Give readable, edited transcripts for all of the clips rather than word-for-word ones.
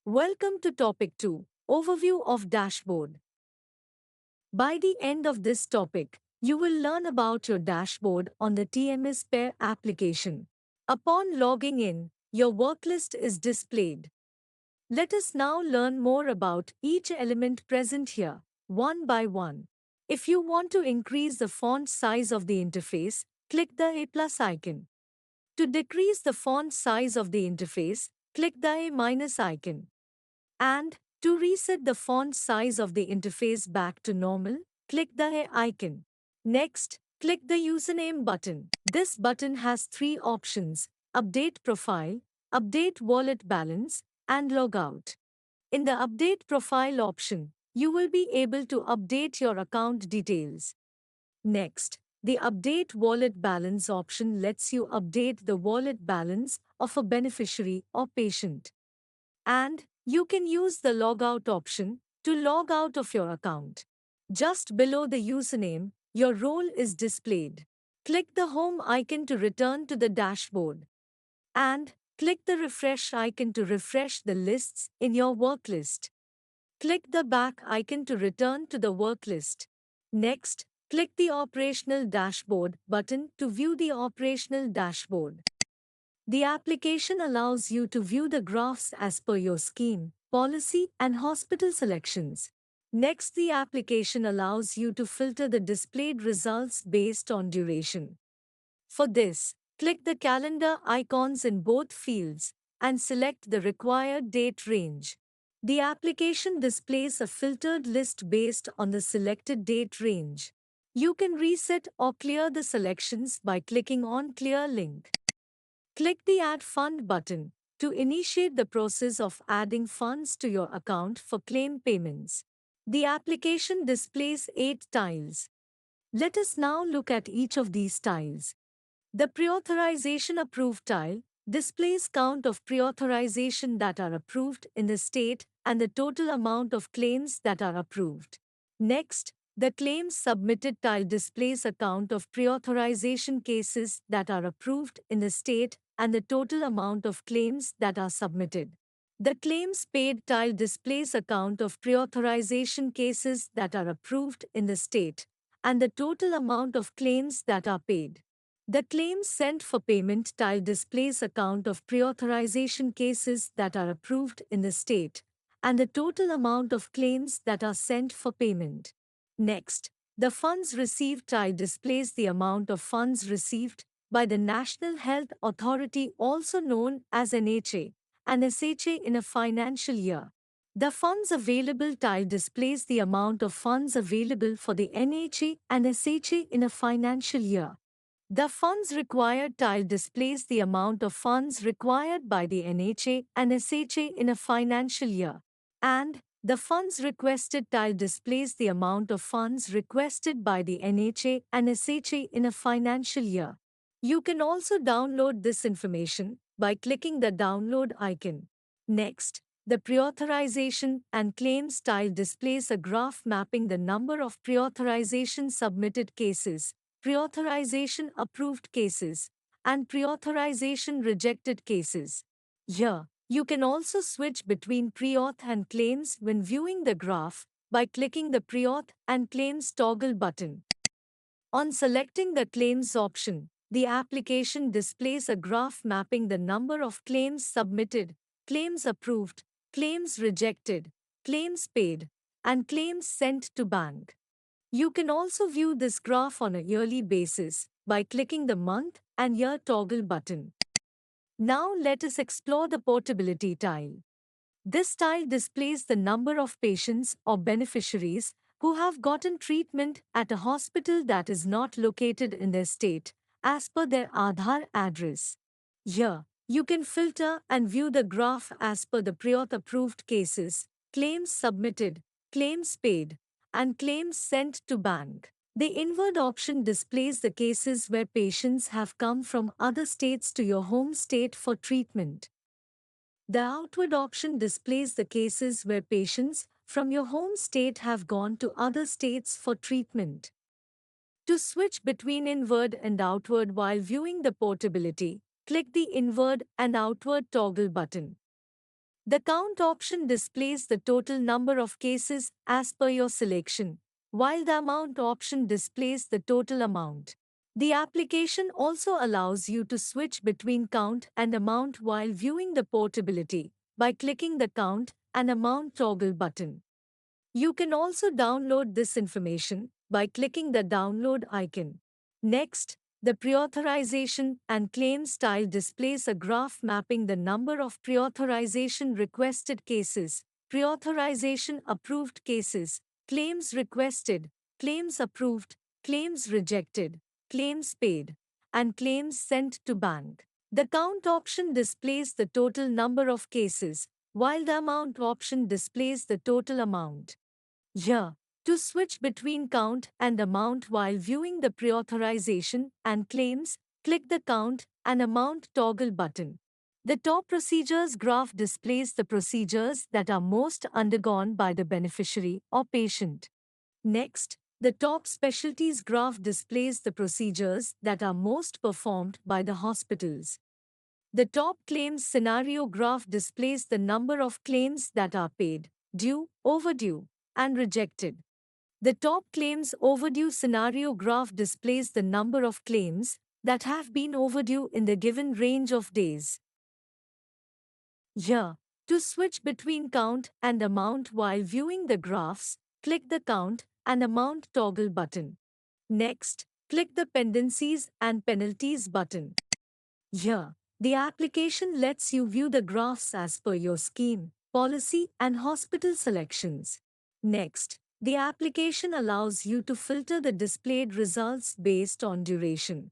Welcome to Topic 2, Overview of Dashboard. By the end of this topic, you will learn about your dashboard on the TMS Pair application. Upon logging in, your work list is displayed. Let us now learn more about each element present here, one by one. If you want to increase the font size of the interface, click the A plus icon. To decrease the font size of the interface, click the A minus icon. And to reset the font size of the interface back to normal, click the A icon. Next, click the Username button. This button has three options: Update Profile, Update Wallet Balance, and Logout. In the Update Profile option, you will be able to update your account details. Next, the Update Wallet Balance option lets you update the wallet balance of a beneficiary or patient. And you can use the Logout option to log out of your account. Just below the username, your role is displayed. Click the Home icon to return to the dashboard. And click the Refresh icon to refresh the lists in your work list. Click the Back icon to return to the work list. Next, click the Operational Dashboard button to view the operational dashboard. The application allows you to view the graphs as per your scheme, policy, and hospital selections. Next, the application allows you to filter the displayed results based on duration. For this, click the calendar icons in both fields and select the required date range. The application displays a filtered list based on the selected date range. You can reset or clear the selections by clicking on Clear link. Click the Add Fund button to initiate the process of adding funds to your account for claim payments. The application displays 8 tiles. Let us now look at each of these tiles. The Pre-authorization Approved tile displays count of pre-authorization that are approved in the state and the total amount of claims that are approved. Next, the Claims Submitted tile displays a count of pre-authorization cases that are approved in the state and the total amount of claims that are submitted. The Claims Paid tile displays a count of pre-authorization cases that are approved in the state and the total amount of claims that are paid. The Claims Sent for Payment tile displays a count of pre-authorization cases that are approved in the state and the total amount of claims that are sent for payment. Next, the Funds Received tile displays the amount of funds received by the National Health Authority, also known as NHA, and SHA in a financial year. The Funds Available tile displays the amount of funds available for the NHA and SHA in a financial year. The Funds Required tile displays the amount of funds required by the NHA and SHA in a financial year. And the Funds Requested tile displays the amount of funds requested by the NHA and SHA in a financial year. You can also download this information by clicking the download icon. Next, the Pre-authorization and Claims tile displays a graph mapping the number of pre-authorization submitted cases, pre-authorization approved cases, and pre-authorization rejected cases. Here, you can also switch between pre-auth and claims when viewing the graph by clicking the pre-auth and claims toggle button. On selecting the claims option, the application displays a graph mapping the number of claims submitted, claims approved, claims rejected, claims paid, and claims sent to bank. You can also view this graph on a yearly basis by clicking the month and year toggle button. Now let us explore the portability tile. This tile displays the number of patients or beneficiaries who have gotten treatment at a hospital that is not located in their state, as per their Aadhaar address. Here, you can filter and view the graph as per the pre-auth approved cases, claims submitted, claims paid, and claims sent to bank. The inward option displays the cases where patients have come from other states to your home state for treatment. The outward option displays the cases where patients from your home state have gone to other states for treatment. To switch between inward and outward while viewing the portability, click the inward and outward toggle button. The count option displays the total number of cases as per your selection, while the amount option displays the total amount. The application also allows you to switch between count and amount while viewing the portability by clicking the count and amount toggle button. You can also download this information by clicking the download icon. Next, the preauthorization and claims tile displays a graph mapping the number of preauthorization requested cases, preauthorization approved cases, claims requested, claims approved, claims rejected, claims paid, and claims sent to bank. The count option displays the total number of cases, while the amount option displays the total amount. Here, to switch between count and amount while viewing the preauthorization and claims, click the count and amount toggle button. The top procedures graph displays the procedures that are most undergone by the beneficiary or patient. Next, the top specialties graph displays the procedures that are most performed by the hospitals. The top claims scenario graph displays the number of claims that are paid, due, overdue, and rejected. The top claims overdue scenario graph displays the number of claims that have been overdue in the given range of days. Here, to switch between count and amount while viewing the graphs, click the count and amount toggle button. Next, click the pendencies and penalties button. Here, the application lets you view the graphs as per your scheme, policy, and hospital selections. Next, the application allows you to filter the displayed results based on duration.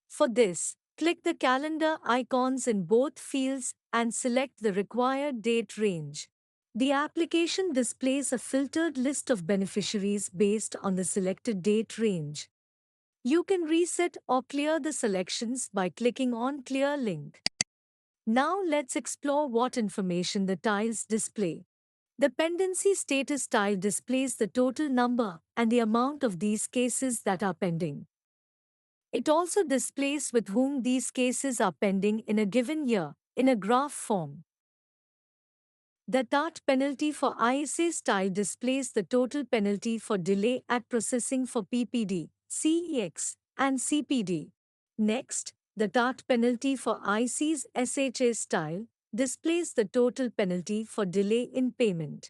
For this, click the calendar icons in both fields and select the required date range. The application displays a filtered list of beneficiaries based on the selected date range. You can reset or clear the selections by clicking on Clear link. Now let's explore what information the tiles display. The pendency status tile displays the total number and the amount of these cases that are pending. It also displays with whom these cases are pending in a given year, in a graph form. The TART penalty for ISA style displays the total penalty for delay at processing for PPD, CEX, and CPD. Next, the TART penalty for IC's SHA style displays the total penalty for delay in payment.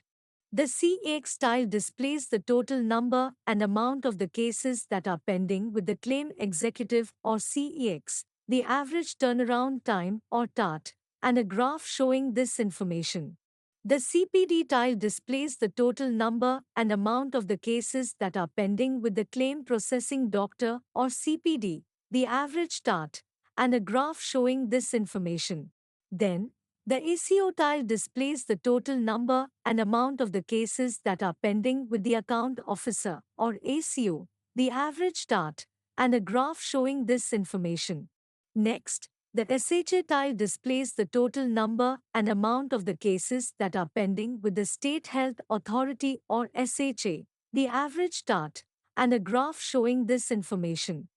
The CEX style displays the total number and amount of the cases that are pending with the claim executive or CEX, the average turnaround time or TART, and a graph showing this information. The CPD tile displays the total number and amount of the cases that are pending with the claim processing doctor or CPD, the average TART, and a graph showing this information. Then, the ACO tile displays the total number and amount of the cases that are pending with the account officer or ACO, the average TART, and a graph showing this information. Next, the SHA tile displays the total number and amount of the cases that are pending with the State Health Authority or SHA, the average TART, and a graph showing this information.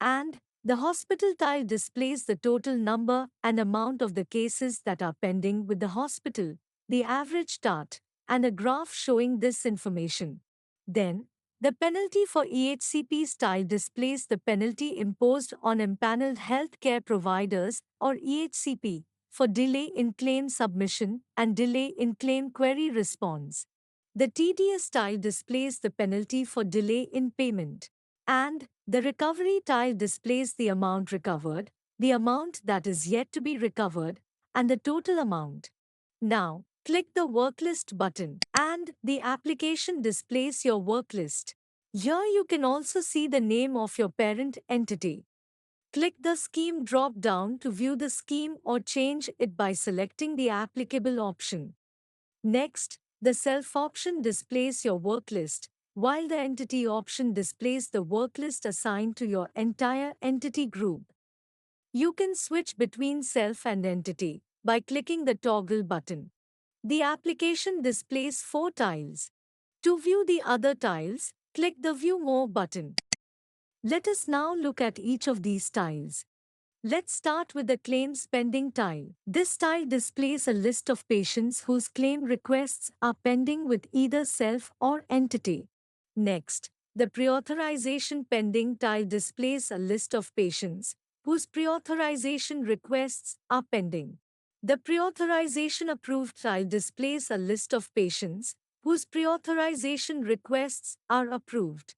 And the hospital tile displays the total number and amount of the cases that are pending with the hospital, the average TART, and a graph showing this information. Then, the penalty for EHCP style displays the penalty imposed on empaneled healthcare providers or EHCP for delay in claim submission and delay in claim query response. The TDS style displays the penalty for delay in payment. And the recovery tile displays the amount recovered, the amount that is yet to be recovered, and the total amount. Now, click the Worklist button, and the application displays your worklist. Here you can also see the name of your parent entity. Click the Scheme drop-down to view the scheme or change it by selecting the applicable option. Next, the Self option displays your worklist, while the Entity option displays the worklist assigned to your entire entity group. You can switch between Self and Entity by clicking the toggle button. The application displays 4 tiles. To view the other tiles, click the View More button. Let us now look at each of these tiles. Let's start with the claims pending tile. This tile displays a list of patients whose claim requests are pending with either self or entity. Next, the preauthorization pending tile displays a list of patients whose preauthorization requests are pending. The preauthorization approved tile displays a list of patients whose preauthorization requests are approved.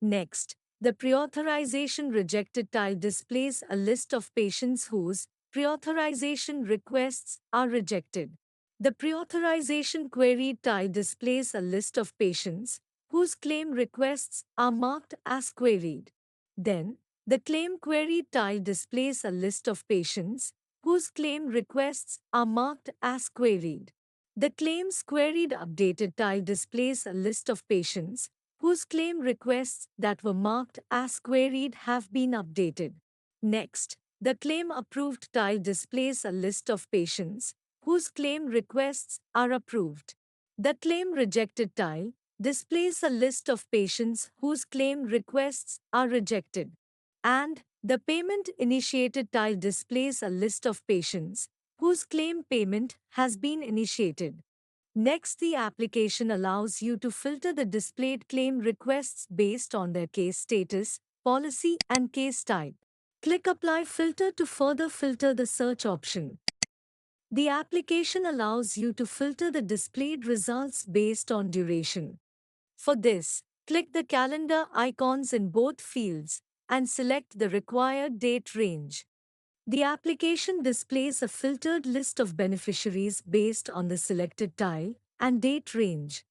Next, the preauthorization rejected tile displays a list of patients whose preauthorization requests are rejected. The preauthorization queried tile displays a list of patients whose claim requests are marked as queried. Then, the claim queried tile displays a list of patients whose claim requests are marked as queried. The claims queried updated tile displays a list of patients whose claim requests that were marked as queried have been updated. Next, the claim approved tile displays a list of patients whose claim requests are approved. The claim rejected tile displays a list of patients whose claim requests are rejected. And the payment initiated tile displays a list of patients whose claim payment has been initiated. Next, the application allows you to filter the displayed claim requests based on their case status, policy, and case type. Click Apply Filter to further filter the search option. The application allows you to filter the displayed results based on duration. For this, click the calendar icons in both fields and select the required date range. The application displays a filtered list of beneficiaries based on the selected tile and date range.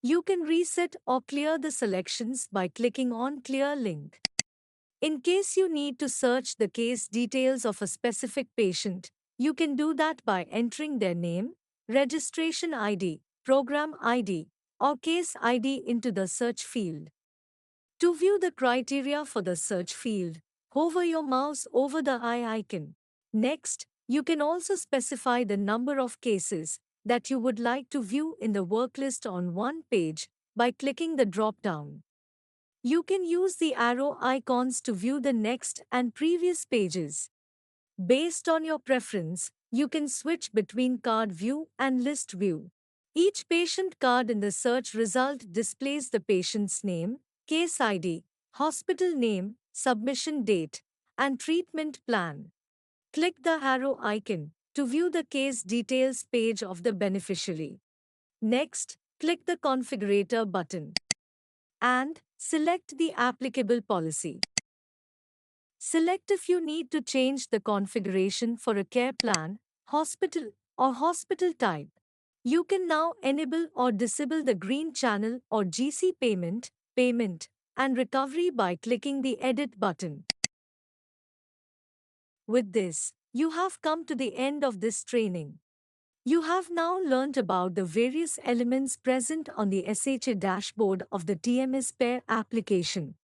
You can reset or clear the selections by clicking on Clear Link. In case you need to search the case details of a specific patient, you can do that by entering their name, registration ID, program ID, or case ID into the search field. To view the criteria for the search field, hover your mouse over the eye icon. Next, you can also specify the number of cases that you would like to view in the work list on one page by clicking the drop-down. You can use the arrow icons to view the next and previous pages. Based on your preference, you can switch between card view and list view. Each patient card in the search result displays the patient's name, case ID, hospital name, submission date, and treatment plan. Click the arrow icon to view the case details page of the beneficiary. Next, click the Configurator button and select the applicable policy. Select if you need to change the configuration for a care plan, hospital, or hospital type. You can now enable or disable the green channel or GC payment, and recovery by clicking the Edit button. With this, you have come to the end of this training. You have now learned about the various elements present on the SHA dashboard of the TMS Pair application.